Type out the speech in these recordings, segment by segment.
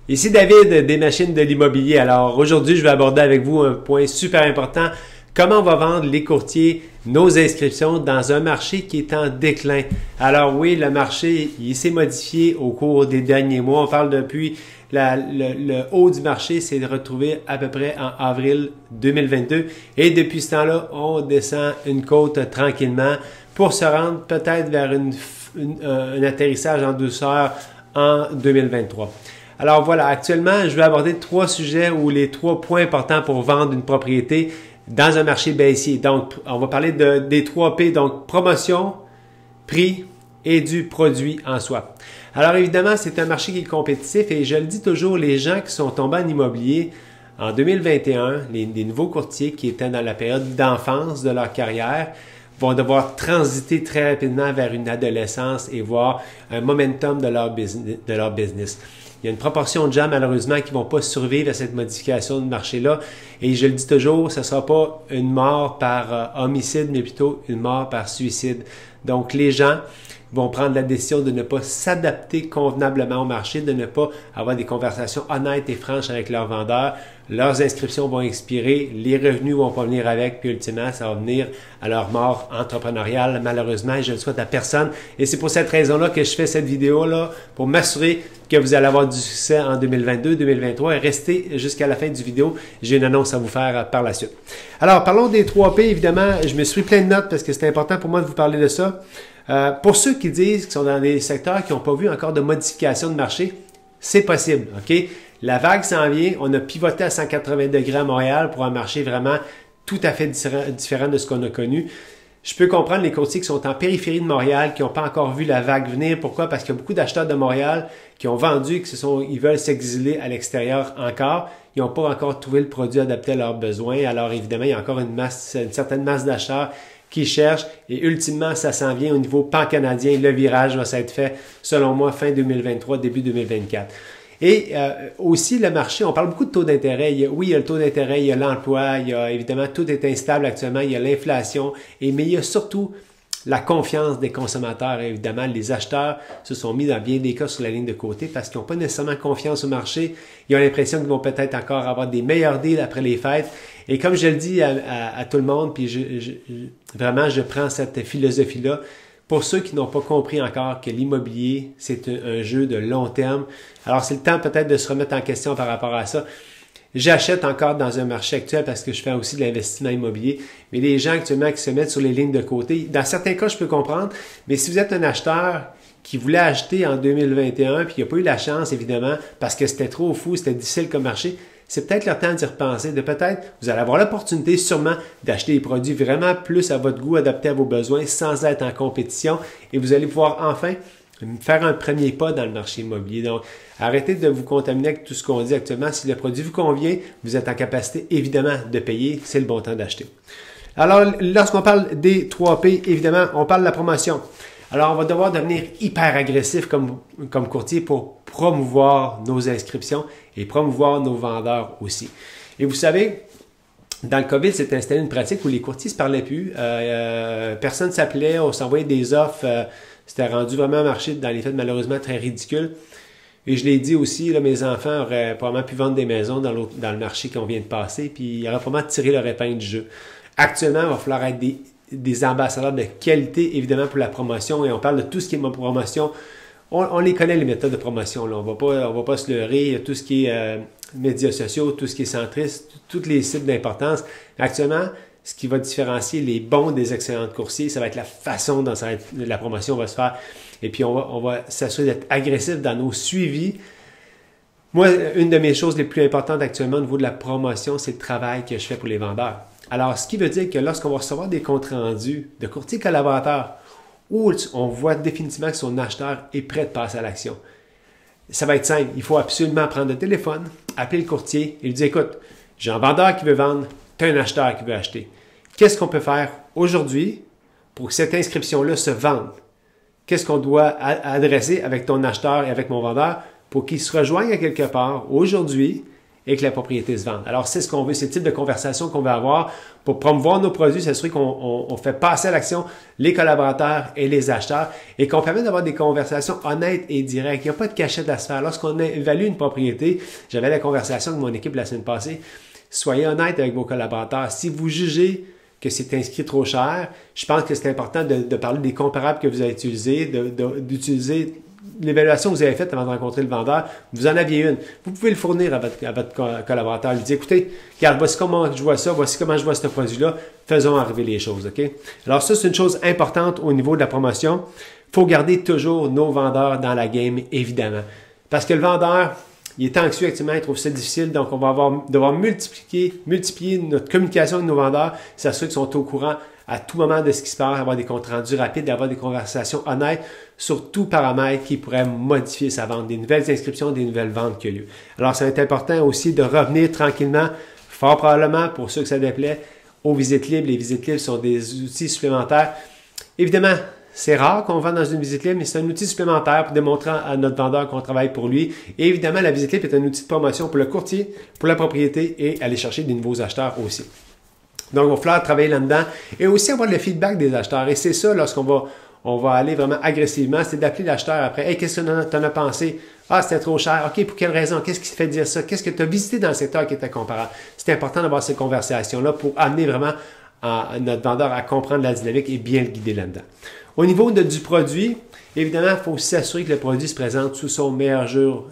Ici David des machines de l'immobilier. Alors aujourd'hui, je vais aborder avec vous un point super important. Comment on va vendre les courtiers nos inscriptions dans un marché qui est en déclin. Alors oui, le marché il s'est modifié au cours des derniers mois. On parle depuis le haut du marché s'est retrouvé à peu près en avril 2022 et depuis ce temps-là, on descend une côte tranquillement pour se rendre peut-être vers un atterrissage en douceur en 2023. Alors voilà, actuellement, je vais aborder trois sujets ou les trois points importants pour vendre une propriété dans un marché baissier. Donc, on va parler des 3 P, donc promotion, prix et du produit en soi. Alors évidemment, c'est un marché qui est compétitif et je le dis toujours, les gens qui sont tombés en immobilier en 2021, les nouveaux courtiers qui étaient dans la période d'enfance de leur carrière, vont devoir transiter très rapidement vers une adolescence et voir un momentum de leur business. Il y a une proportion de gens, malheureusement, qui ne vont pas survivre à cette modification de marché-là. Et je le dis toujours, ce ne sera pas une mort par homicide, mais plutôt une mort par suicide. Donc, les gens vont prendre la décision de ne pas s'adapter convenablement au marché, de ne pas avoir des conversations honnêtes et franches avec leurs vendeurs. Leurs inscriptions vont expirer, les revenus vont pas venir avec, puis ultimement, ça va venir à leur mort entrepreneuriale, malheureusement, et je ne le souhaite à personne. Et c'est pour cette raison-là que je fais cette vidéo-là, pour m'assurer que vous allez avoir du succès en 2022, 2023, et restez jusqu'à la fin du vidéo. J'ai une annonce à vous faire par la suite. Alors, parlons des 3 P, évidemment, je me suis pris plein de notes parce que c'est important pour moi de vous parler de ça. Pour ceux qui disent qu'ils sont dans des secteurs qui n'ont pas vu encore de modification de marché, c'est possible, OK? La vague s'en vient, on a pivoté à 180 degrés à Montréal pour un marché vraiment tout à fait différent de ce qu'on a connu. Je peux comprendre les courtiers qui sont en périphérie de Montréal, qui n'ont pas encore vu la vague venir. Pourquoi? Parce qu'il y a beaucoup d'acheteurs de Montréal qui ont vendu, ils veulent s'exiler à l'extérieur encore. Ils n'ont pas encore trouvé le produit adapté à leurs besoins. Alors évidemment, il y a encore une certaine masse d'acheteurs qui cherchent et ultimement, ça s'en vient au niveau pan-canadien. Le virage va s'être fait, selon moi, fin 2023, début 2024. Et aussi, le marché, on parle beaucoup de taux d'intérêt. Oui, il y a le taux d'intérêt, il y a l'emploi, il y a évidemment, tout est instable actuellement, il y a l'inflation, mais il y a surtout la confiance des consommateurs. Évidemment, les acheteurs se sont mis dans bien des cas sur la ligne de côté parce qu'ils n'ont pas nécessairement confiance au marché. Ils ont l'impression qu'ils vont peut-être encore avoir des meilleurs deals après les fêtes. Et comme je le dis à tout le monde, puis vraiment, je prends cette philosophie-là. Pour ceux qui n'ont pas compris encore que l'immobilier, c'est un jeu de long terme, alors c'est le temps peut-être de se remettre en question par rapport à ça. J'achète encore dans un marché actuel parce que je fais aussi de l'investissement immobilier, mais les gens actuellement qui se mettent sur les lignes de côté, dans certains cas, je peux comprendre, mais si vous êtes un acheteur qui voulait acheter en 2021 puis il n'a pas eu la chance, évidemment, parce que c'était trop fou, c'était difficile comme marché, c'est peut-être le temps d'y repenser, de peut-être, vous allez avoir l'opportunité sûrement d'acheter des produits vraiment plus à votre goût, adaptés à vos besoins, sans être en compétition, et vous allez pouvoir enfin faire un premier pas dans le marché immobilier. Donc, arrêtez de vous contaminer avec tout ce qu'on dit actuellement. Si le produit vous convient, vous êtes en capacité, évidemment, de payer, c'est le bon temps d'acheter. Alors, lorsqu'on parle des 3 P, évidemment, on parle de la promotion. Alors, on va devoir devenir hyper agressif comme courtier pour promouvoir nos inscriptions et promouvoir nos vendeurs aussi. Et vous savez, dans le COVID, s'est installé une pratique où les courtiers ne se parlaient plus. Personne ne s'appelait, on s'envoyait des offres. C'était rendu vraiment un marché, dans les faits, malheureusement, très ridicule. Et je l'ai dit aussi, là, mes enfants auraient probablement pu vendre des maisons dans le marché qu'on vient de passer, puis ils auraient probablement tiré leur épingle du jeu. Actuellement, il va falloir être des ambassadeurs de qualité, évidemment, pour la promotion. Et on parle de tout ce qui est promotion. On les connaît, les méthodes de promotion. Là. On va pas se leurrer. Tout ce qui est médias sociaux, tout ce qui est centriste, tous les sites d'importance. Actuellement, ce qui va différencier les bons des excellents coursiers, ça va être la façon dont la promotion va se faire. Et puis, on va s'assurer d'être agressif dans nos suivis. Moi, une de mes choses les plus importantes actuellement au niveau de la promotion, c'est le travail que je fais pour les vendeurs. Alors, ce qui veut dire que lorsqu'on va recevoir des comptes rendus de courtiers collaborateurs, où on voit définitivement que son acheteur est prêt de passer à l'action, ça va être simple. Il faut absolument prendre le téléphone, appeler le courtier et lui dire, écoute, j'ai un vendeur qui veut vendre, tu as un acheteur qui veut acheter. Qu'est-ce qu'on peut faire aujourd'hui pour que cette inscription-là se vende? Qu'est-ce qu'on doit adresser avec ton acheteur et avec mon vendeur pour qu'ils se rejoignent à quelque part aujourd'hui et que la propriété se vende. Alors, c'est ce qu'on veut, c'est le type de conversation qu'on veut avoir pour promouvoir nos produits, s'assurer qu'on fait passer à l'action les collaborateurs et les acheteurs et qu'on permet d'avoir des conversations honnêtes et directes. Il n'y a pas de cachette à se faire. Lorsqu'on évalue une propriété, j'avais la conversation avec mon équipe la semaine passée, soyez honnête avec vos collaborateurs. Si vous jugez que c'est inscrit trop cher, je pense que c'est important de parler des comparables que vous avez utilisés, d'utiliser l'évaluation que vous avez faite avant de rencontrer le vendeur. Vous en aviez une. Vous pouvez le fournir à votre collaborateur. Lui dire, écoutez, regarde, voici comment je vois ça, voici comment je vois ce produit-là. Faisons arriver les choses, OK? Alors ça, c'est une chose importante au niveau de la promotion. Il faut garder toujours nos vendeurs dans la game, évidemment. Parce que le vendeur, il est anxieux actuellement, il trouve ça difficile, donc on va devoir multiplier notre communication avec nos vendeurs, s'assurer qu'ils sont au courant à tout moment de ce qui se passe, avoir des comptes rendus rapides, avoir des conversations honnêtes sur tout paramètre qui pourrait modifier sa vente, des nouvelles inscriptions, des nouvelles ventes qui ont lieu. Alors, ça va être important aussi de revenir tranquillement, fort probablement, pour ceux que ça déplaît, aux visites libres. Les visites libres sont des outils supplémentaires. Évidemment, c'est rare qu'on vende dans une visite libre, mais c'est un outil supplémentaire pour démontrer à notre vendeur qu'on travaille pour lui. Et évidemment, la visite libre est un outil de promotion pour le courtier, pour la propriété et aller chercher des nouveaux acheteurs aussi. Donc, il va falloir travailler là-dedans et aussi avoir le feedback des acheteurs. Et c'est ça, lorsqu'on va aller vraiment agressivement, c'est d'appeler l'acheteur après. « Hey, qu'est-ce que tu en as pensé? Ah, c'était trop cher. OK, pour quelle raison? Qu'est-ce qui te fait dire ça? Qu'est-ce que tu as visité dans le secteur qui était comparable? » C'est important d'avoir ces conversations-là pour amener vraiment notre vendeur à comprendre la dynamique et bien le guider là-dedans. Au niveau du produit, évidemment, il faut s'assurer que le produit se présente sous son meilleur jour.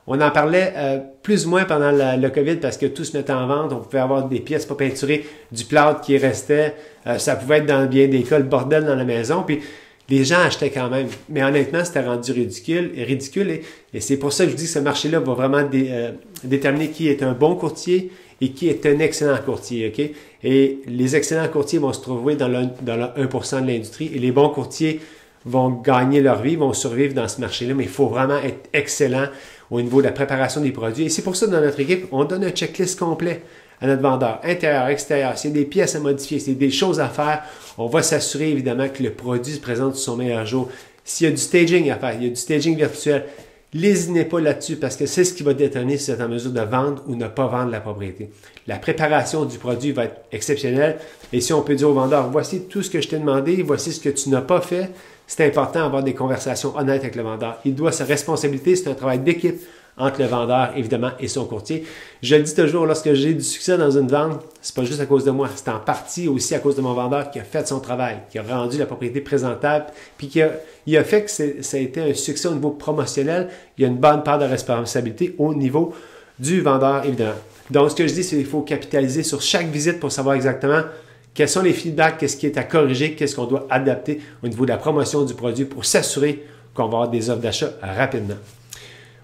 On en parlait plus ou moins pendant le COVID parce que tout se mettait en vente. On pouvait avoir des pièces pas peinturées, du plâtre qui restait. Ça pouvait être dans bien des cas le bordel dans la maison. Puis les gens achetaient quand même. Mais honnêtement, c'était rendu ridicule. Et c'est pour ça que je dis que ce marché-là va vraiment déterminer qui est un bon courtier et qui est un excellent courtier. OK? Et les excellents courtiers vont se trouver dans le 1% de l'industrie et les bons courtiers vont gagner leur vie, vont survivre dans ce marché-là. Mais il faut vraiment être excellent au niveau de la préparation des produits. Et c'est pour ça que dans notre équipe, on donne un checklist complet à notre vendeur, intérieur, extérieur. S'il y a des pièces à modifier, s'il y a des choses à faire, on va s'assurer évidemment que le produit se présente sur son meilleur jour. S'il y a du staging à faire, il y a du staging virtuel, lésinez pas là-dessus parce que c'est ce qui va déterminer si vous êtes en mesure de vendre ou ne pas vendre la propriété. La préparation du produit va être exceptionnelle et si on peut dire au vendeur, voici tout ce que je t'ai demandé, voici ce que tu n'as pas fait, c'est important d'avoir des conversations honnêtes avec le vendeur. Il doit sa responsabilité, c'est un travail d'équipe entre le vendeur, évidemment, et son courtier. Je le dis toujours, lorsque j'ai du succès dans une vente, c'est pas juste à cause de moi, c'est en partie aussi à cause de mon vendeur qui a fait son travail, qui a rendu la propriété présentable, puis il a fait que ça a été un succès au niveau promotionnel. Il y a une bonne part de responsabilité au niveau du vendeur, évidemment. Donc, ce que je dis, c'est qu'il faut capitaliser sur chaque visite pour savoir exactement quels sont les feedbacks, qu'est-ce qui est à corriger, qu'est-ce qu'on doit adapter au niveau de la promotion du produit pour s'assurer qu'on va avoir des offres d'achat rapidement.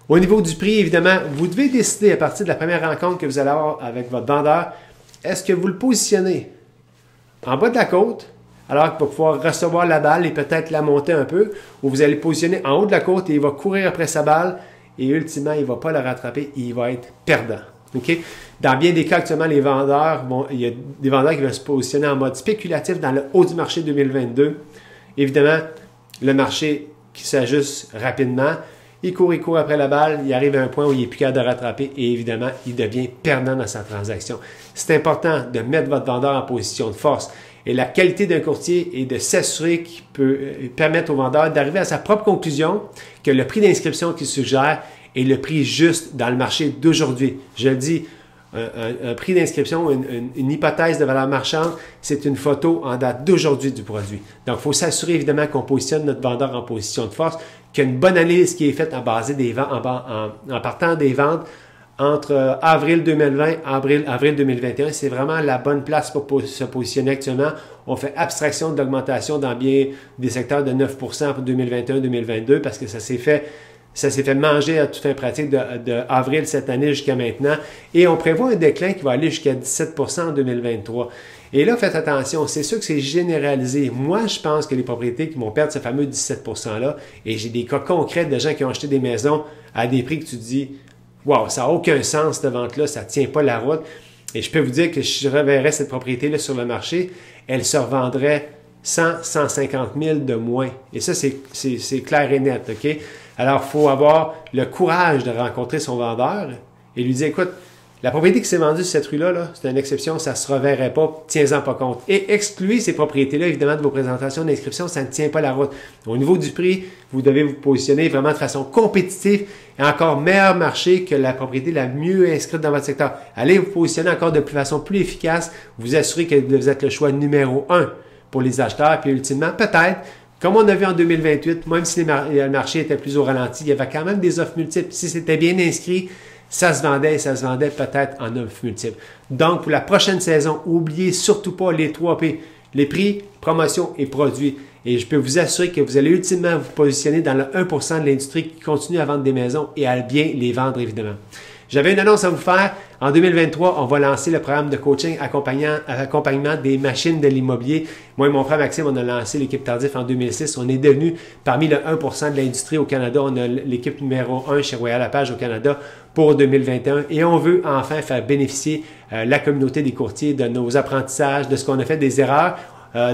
Au niveau du prix, évidemment, vous devez décider à partir de la première rencontre que vous allez avoir avec votre vendeur, est-ce que vous le positionnez en bas de la côte, alors qu'il va pouvoir recevoir la balle et peut-être la monter un peu, ou vous allez le positionner en haut de la côte et il va courir après sa balle et ultimement, il ne va pas la rattraper et il va être perdant. Okay? Dans bien des cas, actuellement, il y a des vendeurs qui vont se positionner en mode spéculatif dans le haut du marché 2022. Évidemment, le marché qui s'ajuste rapidement, il court après la balle, il arrive à un point où il n'est plus capable de rattraper et évidemment, il devient perdant dans sa transaction. C'est important de mettre votre vendeur en position de force. Et la qualité d'un courtier est de s'assurer qu'il peut permettre au vendeur d'arriver à sa propre conclusion que le prix d'inscription qu'il suggère est le prix juste dans le marché d'aujourd'hui. Je le dis, un prix d'inscription, une hypothèse de valeur marchande, c'est une photo en date d'aujourd'hui du produit. Donc, il faut s'assurer évidemment qu'on positionne notre vendeur en position de force, qu'il y a une bonne analyse qui est faite en partant des ventes entre avril 2020 et avril 2021. C'est vraiment la bonne place pour se positionner actuellement. On fait abstraction de l'augmentation dans bien des secteurs de 9% pour 2021-2022 parce que ça s'est fait manger à toute fin pratique de avril cette année jusqu'à maintenant. Et on prévoit un déclin qui va aller jusqu'à 17% en 2023. Et là, faites attention, c'est sûr que c'est généralisé. Moi, je pense que les propriétés qui vont perdre ce fameux 17%-là, et j'ai des cas concrets de gens qui ont acheté des maisons à des prix que tu te dis « Wow, ça n'a aucun sens cette vente-là, ça ne tient pas la route. » Et je peux vous dire que si je reverrais cette propriété-là sur le marché, elle se revendrait 150 000 de moins. Et ça, c'est clair et net, OK? Alors, il faut avoir le courage de rencontrer son vendeur et lui dire, écoute, la propriété qui s'est vendue sur cette rue-là, -là, c'est une exception, ça ne se reverrait pas, tiens-en pas compte. Et excluez ces propriétés-là, évidemment, de vos présentations d'inscription, ça ne tient pas la route. Au niveau du prix, vous devez vous positionner vraiment de façon compétitive et encore meilleur marché que la propriété la mieux inscrite dans votre secteur. Allez vous positionner encore de façon plus efficace, vous assurez que vous êtes le choix numéro 1 pour les acheteurs, puis ultimement, peut-être, comme on a vu en 2028, même si le marché était plus au ralenti, il y avait quand même des offres multiples. Si c'était bien inscrit, ça se vendait et ça se vendait peut-être en offres multiples. Donc, pour la prochaine saison, n'oubliez surtout pas les 3 P. Les prix, promotion et produits. Et je peux vous assurer que vous allez ultimement vous positionner dans le 1% de l'industrie qui continue à vendre des maisons et à bien les vendre, évidemment. J'avais une annonce à vous faire. En 2023, on va lancer le programme de coaching accompagnement des machines de l'immobilier. Moi et mon frère Maxime, on a lancé l'équipe Tardif en 2006. On est devenu parmi le 1% de l'industrie au Canada. On a l'équipe numéro 1 chez Royal Lepage au Canada pour 2021. Et on veut enfin faire bénéficier la communauté des courtiers de nos apprentissages, de ce qu'on a fait, des erreurs,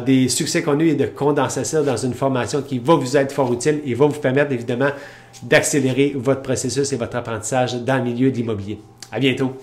des succès qu'on a eu et de condenser ça dans une formation qui va vous être fort utile et va vous permettre évidemment d'accélérer votre processus et votre apprentissage dans le milieu de l'immobilier. À bientôt!